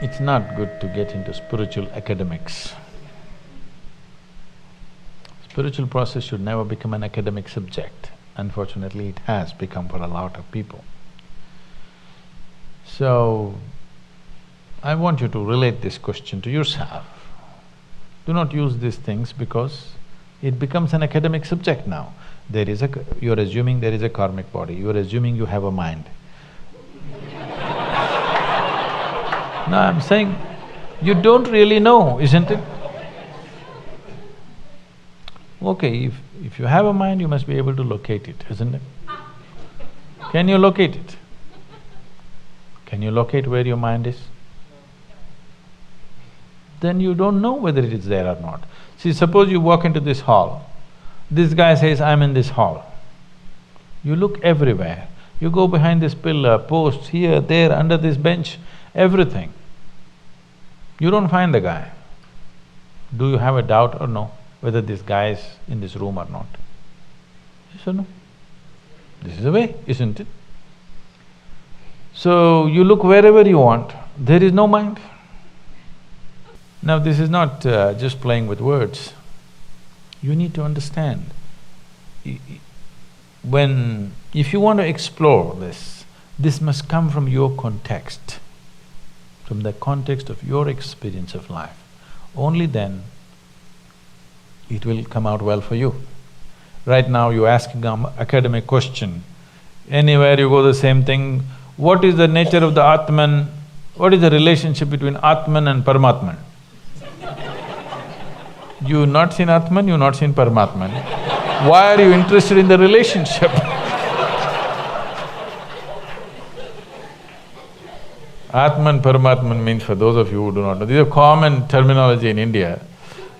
It's not good to get into spiritual academics. Spiritual process should never become an academic subject. Unfortunately, it has become for a lot of people. So, I want you to relate this question to yourself. Do not use these things because it becomes an academic subject now. You're assuming there is a karmic body, you're assuming you have a mind. No, I'm saying, you don't really know, isn't it? Okay, if you have a mind, you must be able to locate it, isn't it? Can you locate it? Can you locate where your mind is? Then you don't know whether it is there or not. See, suppose you walk into this hall, this guy says, I'm in this hall. You look everywhere, you go behind this pillar, post, here, there, under this bench, everything. You don't find the guy. Do you have a doubt or no, whether this guy is in this room or not? Yes or no? This is the way, isn't it? So, you look wherever you want, there is no mind. Now, this is not just playing with words. You need to understand, if you want to explore this must come from your context, from the context of your experience of life. Only then it will come out well for you. Right now you're asking an academic question, anywhere you go the same thing, what is the nature of the Atman, what is the relationship between Atman and Paramatman? You've not seen Atman, you've not seen Paramatman. Why are you interested in the relationship? Atman, Paramatman means, for those of you who do not know, this is a common terminology in India.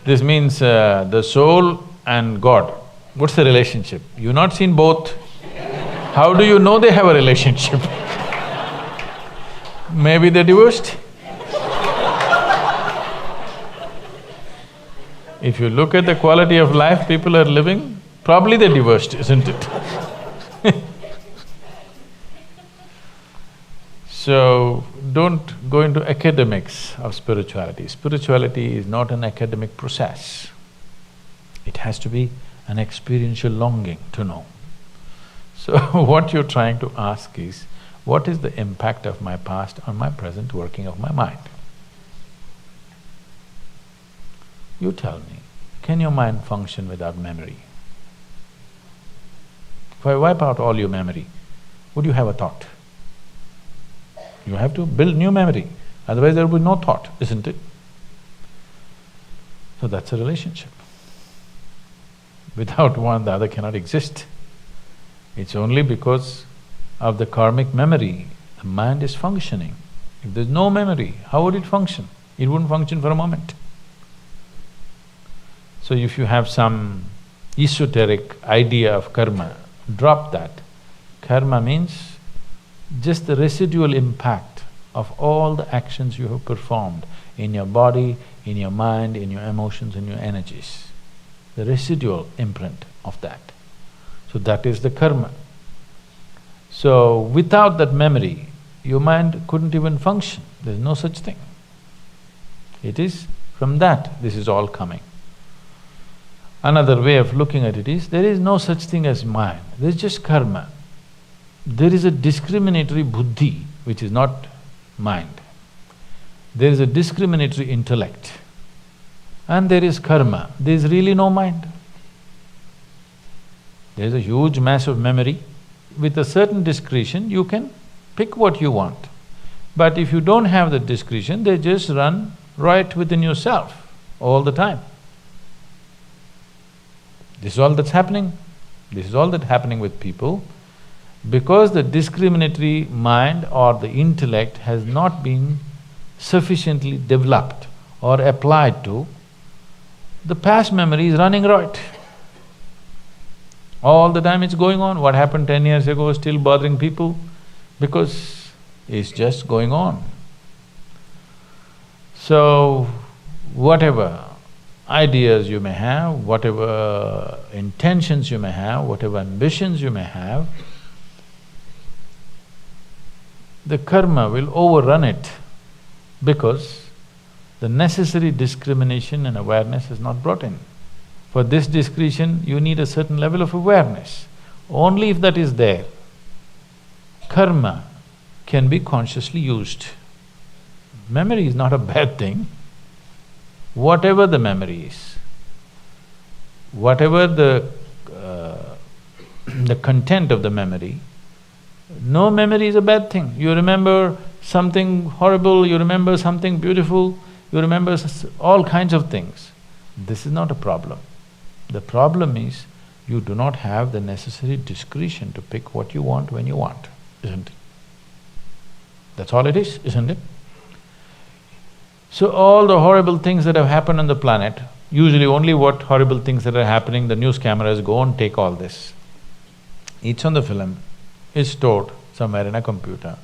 This means the soul and God. What's the relationship? You've not seen both. How do you know they have a relationship? Maybe they're divorced. If you look at the quality of life people are living, probably they're divorced, isn't it? So, don't go into academics of spirituality. Spirituality is not an academic process. It has to be an experiential longing to know. So, what you're trying to ask is, what is the impact of my past on my present working of my mind? You tell me, can your mind function without memory? If I wipe out all your memory, would you have a thought? You have to build new memory, otherwise there will be no thought, isn't it? So that's a relationship. Without one, the other cannot exist. It's only because of the karmic memory, the mind is functioning. If there's no memory, how would it function? It wouldn't function for a moment. So if you have some esoteric idea of karma, drop that. Karma means just the residual impact of all the actions you have performed in your body, in your mind, in your emotions, in your energies. The residual imprint of that. So that is the karma. So without that memory, your mind couldn't even function. There's no such thing. It is from that this is all coming. Another way of looking at it is, there is no such thing as mind, there's just karma. There is a discriminatory buddhi, which is not mind. There is a discriminatory intellect. And there is karma, there is really no mind. There is a huge mass of memory. With a certain discretion, you can pick what you want. But if you don't have the discretion, they just run right within yourself all the time. This is all that's happening. This is all that's happening with people. Because the discriminatory mind or the intellect has not been sufficiently developed or applied to, the past memory is running right. All the time it's going on. What happened 10 years ago is still bothering people because it's just going on. So, whatever ideas you may have, whatever intentions you may have, whatever ambitions you may have, the karma will overrun it because the necessary discrimination and awareness is not brought in. For this discretion, you need a certain level of awareness. Only if that is there, karma can be consciously used. Memory is not a bad thing. Whatever the memory is, whatever the content of the memory, no memory is a bad thing. You remember something horrible, you remember something beautiful, you remember all kinds of things. This is not a problem. The problem is you do not have the necessary discretion to pick what you want when you want, isn't it? That's all it is, isn't it? So all the horrible things that have happened on the planet, usually only what horrible things that are happening, the news cameras go and take all this. It's on the film, it's stored somewhere in a computer.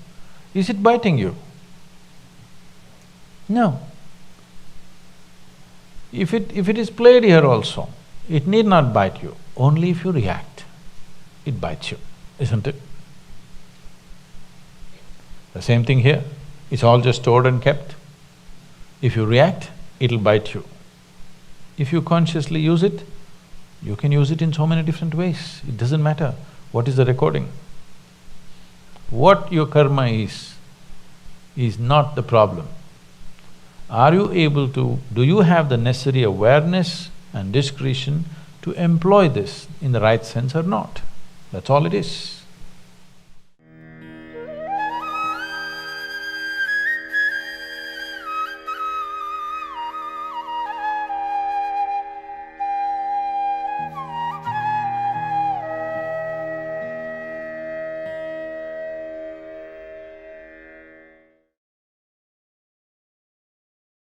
Is it biting you? No. If it is played here also, it need not bite you. Only if you react, it bites you, isn't it? The same thing here, it's all just stored and kept. If you react, it'll bite you. If you consciously use it, you can use it in so many different ways. It doesn't matter what is the recording. What your karma is not the problem. Are you able to… do you have the necessary awareness and discretion to employ this in the right sense or not? That's all it is.